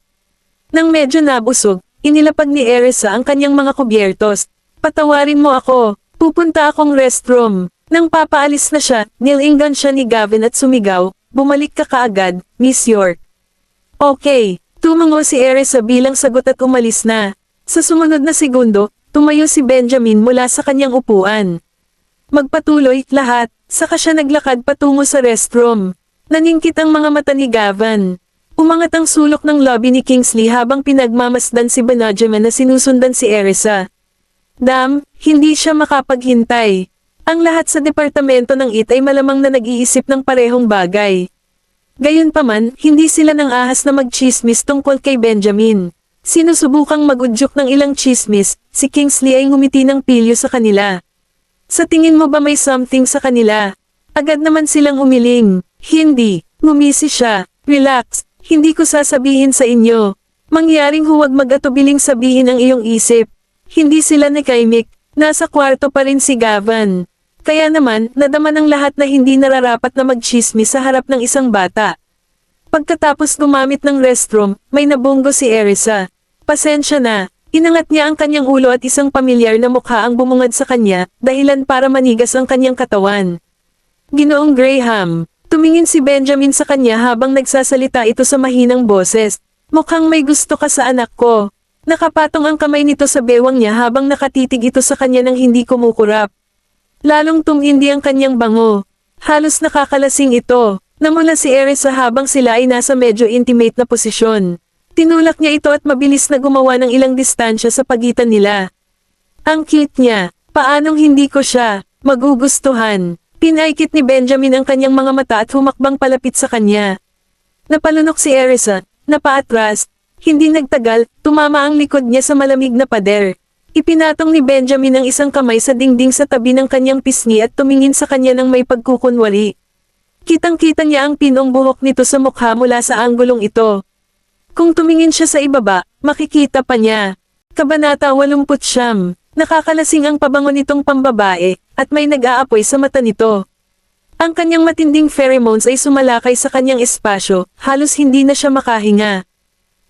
Nang medyo nabusog, inilapag ni Erisa ang kanyang mga kubyertos. Patawarin mo ako, pupunta akong restroom. Nang papaalis na siya, nilingan siya ni Gavin at sumigaw, bumalik ka kaagad, Miss York. Okay, tumango si Erisa bilang sagot at umalis na. Sa sumunod na segundo, tumayo si Benjamin mula sa kanyang upuan. Magpatuloy, lahat, saka siya naglakad patungo sa restroom. Naningkit ang mga mata ni Gavin. Umangat ang sulok ng lobby ni Kingsley habang pinagmamasdan si Benjamin na sinusundan si Erisa. Hindi siya makapaghintay. Ang lahat sa departamento ng IT ay malamang na nag-iisip ng parehong bagay. Gayunpaman, hindi sila nang ahas na magchismis tungkol kay Benjamin. Sinusubukang mag-udyok ng ilang chismis, si Kingsley ay ngumiti ng pilyo sa kanila. Sa tingin mo ba may something sa kanila? Agad naman silang umiling. Hindi, ngumisi siya. Relax, hindi ko sasabihin sa inyo. Mangyaring huwag mag-atubiling sabihin ang iyong isip. Hindi sila nakaimik, nasa kwarto pa rin si Gavin. Kaya naman, nadama ng lahat na hindi nararapat na magchismis sa harap ng isang bata. Pagkatapos gumamit ng restroom, may nabunggo si Erisa. Pasensya na, inangat niya ang kanyang ulo at isang pamilyar na mukha ang bumungad sa kanya, dahilan para manigas ang kanyang katawan. Ginoong Graham, tumingin si Benjamin sa kanya habang nagsasalita ito sa mahinang boses. Mukhang may gusto ka sa anak ko. Nakapatong ang kamay nito sa bewang niya habang nakatitig ito sa kanya ng hindi kumukurap. Lalong tumindi ang kanyang bango. Halos nakakalasing ito. Namula si Erisa habang sila ay nasa medyo intimate na posisyon. Tinulak niya ito at mabilis na gumawa ng ilang distansya sa pagitan nila. Ang cute niya. Paanong hindi ko siya magugustuhan? Pinaikit ni Benjamin ang kanyang mga mata at humakbang palapit sa kanya. Napalunok si Erisa, napaatras. Hindi nagtagal, tumama ang likod niya sa malamig na pader. Ipinatong ni Benjamin ang isang kamay sa dingding sa tabi ng kanyang pisngi at tumingin sa kanya ng may pagkukunwari. Kitang-kita niya ang pinong buhok nito sa mukha mula sa anggulong ito. Kung tumingin siya sa ibaba, makikita pa niya. Kabanata 89, nakakalasing ang pabango nitong pambabae, at may nag-aapoy sa mata nito. Ang kanyang matinding pheromones ay sumalakay sa kanyang espasyo, halos hindi na siya makahinga.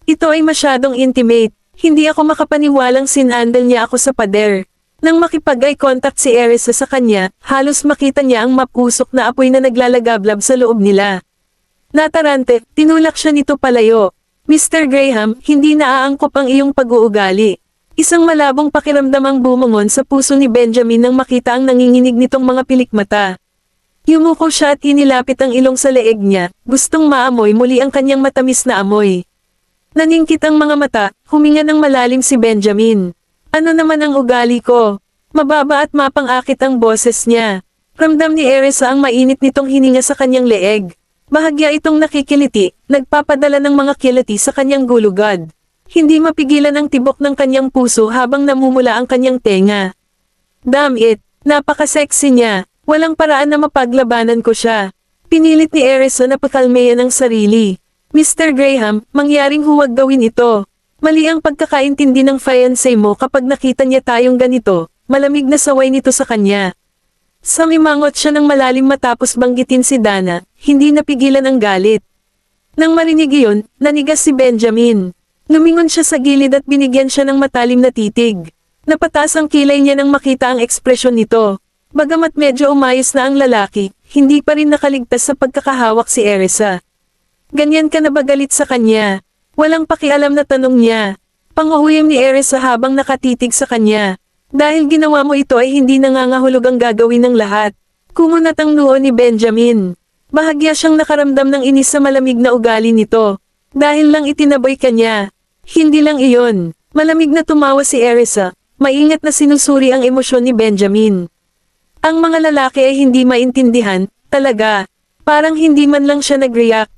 Ito ay masyadong intimate. Hindi ako makapaniwalang sinandal niya ako sa pader. Nang makipag-eye contact si Erisa sa kanya, halos makita niya ang mapusok na apoy na naglalagablab sa loob nila. Natarante, tinulak siya nito palayo. Mr. Graham, hindi naaangkop ang iyong pag-uugali. Isang malabong pakiramdam ang bumungon sa puso ni Benjamin nang makita ang nanginginig nitong mga pilikmata. Yumuko siya at inilapit ang ilong sa leeg niya, gustong maamoy muli ang kanyang matamis na amoy. Naningkit ang mga mata, huminga ng malalim si Benjamin. Ano naman ang ugali ko? Mababa at mapang-akit ang boses niya. Ramdam ni Erisa ang mainit nitong hininga sa kanyang leeg. Bahagya itong nakikiliti, nagpapadala ng mga kiliti sa kanyang gulugad. Hindi mapigilan ang tibok ng kanyang puso habang namumula ang kanyang tenga. Damn it, napaka-sexy niya, walang paraan na mapaglabanan ko siya. Pinilit ni Erisa na pakalmayan ang sarili. Mr. Graham, mangyaring huwag gawin ito. Mali ang pagkakaintindi ng fiancé mo kapag nakita niya tayong ganito, malamig na saway nito sa kanya. Sumimangot siya ng malalim matapos banggitin si Dana, hindi napigilan ang galit. Nang marinig iyon, nanigas si Benjamin. Lumingon siya sa gilid at binigyan siya ng matalim na titig. Napataas ang kilay niya nang makita ang ekspresyon nito. Bagamat medyo umayos na ang lalaki, hindi pa rin nakaligtas sa pagkakahawak si Erisa. Ganyan ka na ba galit sa kanya? Walang pakialam na tanong niya. Panguhuyam ni Erisa habang nakatitig sa kanya. Dahil ginawa mo ito ay hindi nangangahulog ang gagawin ng lahat. Kumunat ang noo ni Benjamin. Bahagya siyang nakaramdam ng inis sa malamig na ugali nito. Dahil lang itinaboy ka niya. Hindi lang iyon. Malamig na tumawa si Erisa. Maingat na sinusuri ang emosyon ni Benjamin. Ang mga lalaki ay hindi maintindihan, talaga. Parang hindi man lang siya nag-react.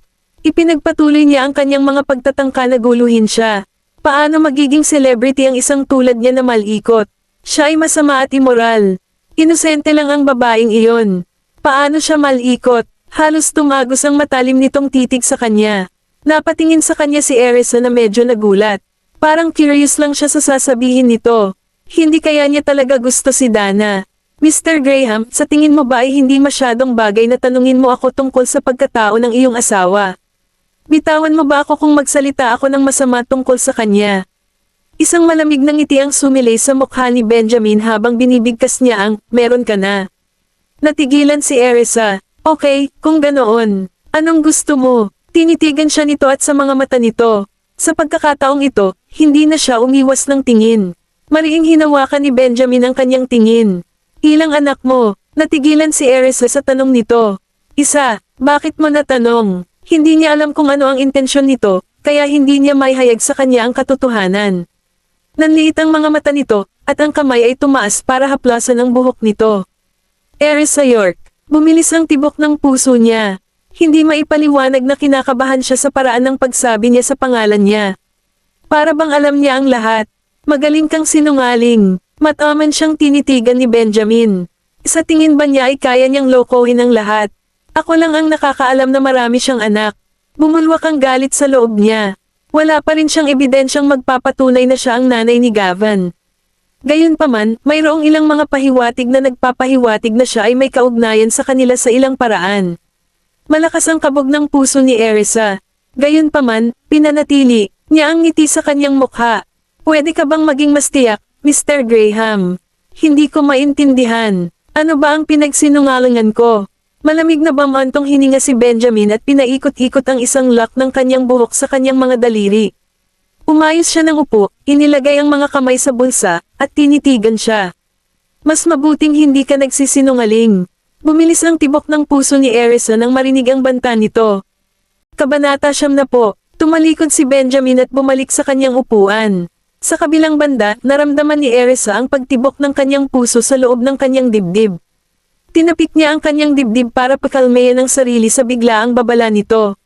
Ipinagpatuloy niya ang kanyang mga pagtatangka na guluhin siya. Paano magiging celebrity ang isang tulad niya na malikot? Siya ay masama at immoral. Inosente lang ang babaeng iyon. Paano siya malikot? Halos tumagos ang matalim nitong titig sa kanya. Napatingin sa kanya si Erisa na medyo nagulat. Parang curious lang siya sa sasabihin nito. Hindi kaya niya talaga gusto si Dana. Mr. Graham, sa tingin mo ba ay hindi masyadong bagay na tanungin mo ako tungkol sa pagkatao ng iyong asawa? Bitawan mo ba ako kung magsalita ako ng masama tungkol sa kanya? Isang malamig na ngiti ang sumilay sa mukha ni Benjamin habang binibigkas niya ang, meron ka na. Natigilan si Erisa. Okay, kung ganoon. Anong gusto mo? Tinitigan siya nito at sa mga mata nito. Sa pagkakataong ito, hindi na siya umiwas ng tingin. Mariing hinawakan ni Benjamin ang kanyang tingin. Ilang anak mo? Natigilan si Erisa sa tanong nito. Isa, bakit mo natanong? Hindi niya alam kung ano ang intensyon nito, kaya hindi niya maihayag sa kanya ang katotohanan. Nanliit ang mga mata nito, at ang kamay ay tumaas para haplasan ang buhok nito. Erisa York, bumilis ang tibok ng puso niya. Hindi maipaliwanag na kinakabahan siya sa paraan ng pagsabi niya sa pangalan niya. Para bang alam niya ang lahat. Magaling kang sinungaling. Mataman siyang tinitigan ni Benjamin. Sa tingin ba niya ay kaya niyang lokohin ang lahat? Ako lang ang nakakaalam na marami siyang anak. Bumulwak ang galit sa loob niya. Wala pa rin siyang ebidensyang magpapatunay na siya ang nanay ni Gavin. Gayunpaman, mayroong ilang mga pahiwatig na nagpapahiwatig na siya ay may kaugnayan sa kanila sa ilang paraan. Malakas ang kabog ng puso ni Erisa. Gayunpaman, pinanatili niya ang ngiti sa kanyang mukha. Pwede ka bang maging mas tiyak, Mr. Graham? Hindi ko maintindihan. Ano ba ang pinagsinungalingan ko? Malamig na bamantong hininga si Benjamin at pinaikot-ikot ang isang lock ng kanyang buhok sa kanyang mga daliri. Umayos siya ng upo, inilagay ang mga kamay sa bulsa, at tinitigan siya. Mas mabuting hindi ka nagsisinungaling. Bumilis ang tibok ng puso ni Erisa nang marinig ang banta nito. Kabanata 10 po, tumalikod si Benjamin at bumalik sa kanyang upuan. Sa kabilang banda, naramdaman ni Erisa ang pagtibok ng kanyang puso sa loob ng kanyang dibdib. Tinapik niya ang kanyang dibdib para pakalmayan ang sarili sa biglaang babala nito.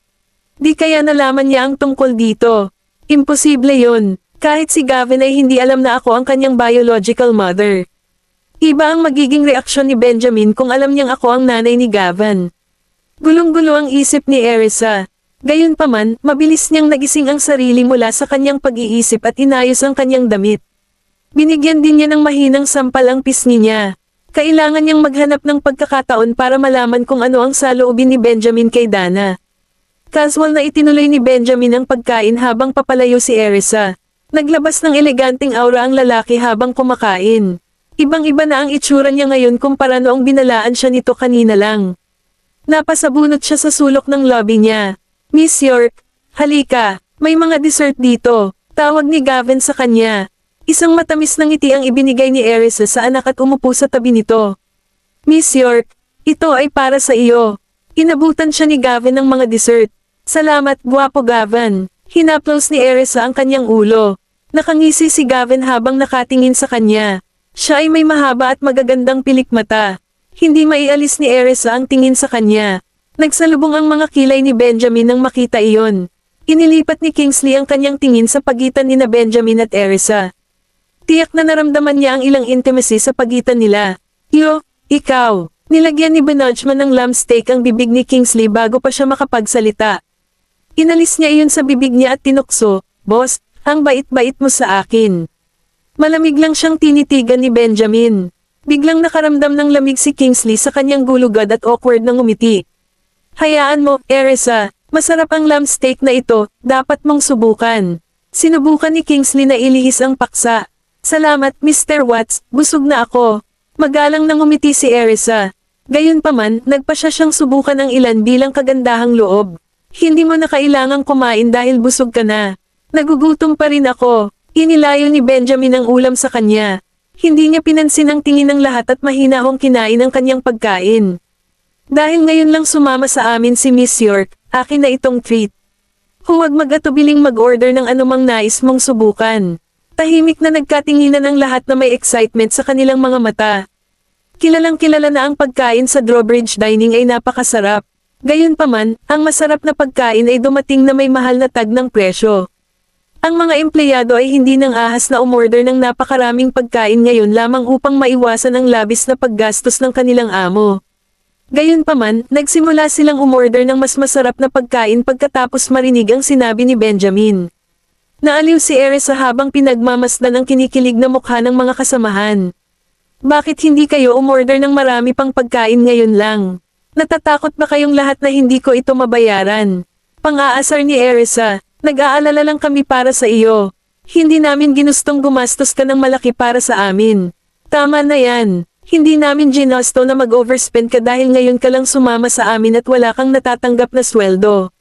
Di kaya nalaman niya ang tungkol dito. Imposible yon. Kahit si Gavin ay hindi alam na ako ang kanyang biological mother. Iba ang magiging reaksyon ni Benjamin kung alam niyang ako ang nanay ni Gavin. Gulong-gulo ang isip ni Erisa. Gayunpaman, mabilis niyang nagising ang sarili mula sa kanyang pag-iisip at inayos ang kanyang damit. Binigyan din niya ng mahinang sampal ang pisngi niya. Kailangan niyang maghanap ng pagkakataon para malaman kung ano ang saloobin ni Benjamin kay Dana. Casual na itinuloy ni Benjamin ang pagkain habang papalayo si Erisa. Naglabas ng eleganteng aura ang lalaki habang kumakain. Ibang-iba na ang itsura niya ngayon kumpara noong binalaan siya nito kanina lang. Napasabunot siya sa sulok ng lobby niya. Miss York, halika, may mga dessert dito, tawag ni Gavin sa kanya. Isang matamis na ngiti ang ibinigay ni Erisa sa anak at umupo sa tabi nito. Miss York, ito ay para sa iyo. Inabutan siya ni Gavin ng mga dessert. Salamat, gwapo Gavin. Hinaplos ni Erisa ang kanyang ulo. Nakangisi si Gavin habang nakatingin sa kanya. Siya ay may mahaba at magagandang pilik mata. Hindi maialis ni Erisa ang tingin sa kanya. Nagsalubong ang mga kilay ni Benjamin nang makita iyon. Inilipat ni Kingsley ang kanyang tingin sa pagitan ni Benjamin at Erisa. Tiyak na naramdaman niya ang ilang intimacy sa pagitan nila. Yo, ikaw. Nilagyan ni Benjamin ng lamb steak ang bibig ni Kingsley bago pa siya makapagsalita. Inalis niya iyon sa bibig niya at tinukso, Boss, ang bait-bait mo sa akin. Malamig lang siyang tinitigan ni Benjamin. Biglang nakaramdam ng lamig si Kingsley sa kanyang gulugad at awkward na ngumiti. Hayaan mo, Erisa, masarap ang lamb steak na ito, dapat mong subukan. Sinubukan ni Kingsley na ilihis ang paksa. Salamat, Mr. Watts, busog na ako. Magalang na ngumiti si Erisa. Gayunpaman, nagpasya siyang subukan ang ilan bilang kagandahang loob. Hindi mo na kailangang kumain dahil busog ka na. Nagugutom pa rin ako. Inilayo ni Benjamin ang ulam sa kanya. Hindi niya pinansin ang tingin ng lahat at mahinahong kinain ang kanyang pagkain. Dahil ngayon lang sumama sa amin si Miss York, akin na itong treat. Huwag mag-atubiling mag-order ng anumang nais mong subukan. Tahimik na nagkatinginan ang lahat na may excitement sa kanilang mga mata. Kilalang kilala na ang pagkain sa Drawbridge Dining ay napakasarap. Gayunpaman, ang masarap na pagkain ay dumating na may mahal na tag ng presyo. Ang mga empleyado ay hindi nang ahas na umorder ng napakaraming pagkain ngayon lamang upang maiwasan ang labis na paggastos ng kanilang amo. Gayunpaman, nagsimula silang umorder ng mas masarap na pagkain pagkatapos marinig ang sinabi ni Benjamin. Naaliw si Erisa habang pinagmamasdan ang kinikilig na mukha ng mga kasamahan. Bakit hindi kayo umorder ng marami pang pagkain ngayon lang? Natatakot ba kayong lahat na hindi ko ito mabayaran? Pang-aasar ni Erisa, nag-aalala lang kami para sa iyo. Hindi namin ginustong gumastos ka ng malaki para sa amin. Tama na yan. Hindi namin ginusto na mag-overspend ka dahil ngayon ka lang sumama sa amin at wala kang natatanggap na sweldo.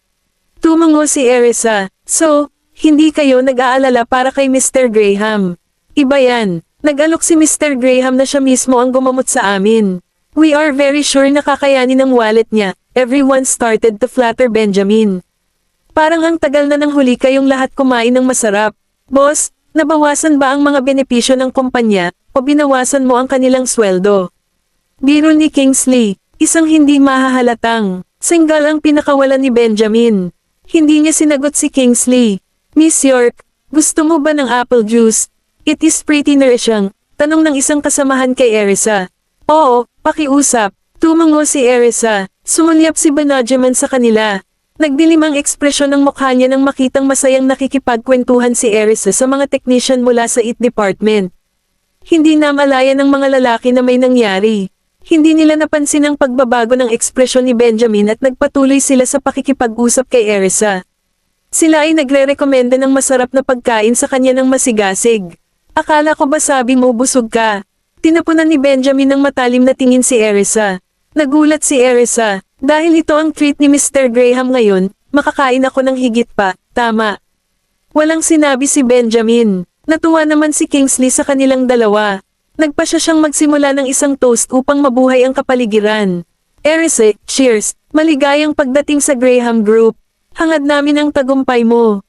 Tumango si Erisa. So, hindi kayo nag-aalala para kay Mr. Graham. Iba yan. Nag-alok si Mr. Graham na siya mismo ang gumamot sa amin. We are very sure na kakayanin ang wallet niya. Everyone started to flatter Benjamin. Parang ang tagal na nang huli kayong lahat kumain ng masarap. Boss, nabawasan ba ang mga benepisyo ng kumpanya, o binawasan mo ang kanilang sweldo? Biro ni Kingsley, isang hindi mahahalatang. Single ang pinakawalan ni Benjamin. Hindi niya sinagot si Kingsley. Miss York, gusto mo ba ng apple juice? It is pretty nourishing, tanong ng isang kasamahan kay Erisa. Oo, pakiusap. Tumango si Erisa. Sumulyap si Benjamin sa kanila. Nagdilim ang ekspresyon ng mukha niya nang makitang masayang nakikipagkwentuhan si Erisa sa mga technician mula sa IT department. Hindi namalaya ng mga lalaki na may nangyari. Hindi nila napansin ang pagbabago ng ekspresyon ni Benjamin at nagpatuloy sila sa pakikipag-usap kay Erisa. Sila ay nagre-rekomenda ng masarap na pagkain sa kanya ng masigasig. Akala ko ba sabi mo busog ka? Tinapunan ni Benjamin ng matalim na tingin si Erisa. Nagulat si Erisa. Dahil ito ang treat ni Mr. Graham ngayon, makakain ako ng higit pa, tama. Walang sinabi si Benjamin. Natuwa naman si Kingsley sa kanilang dalawa. Nagpasya siyang magsimula ng isang toast upang mabuhay ang kapaligiran. Erisa, cheers, maligayang pagdating sa Graham Group. Hangad namin ang tagumpay mo.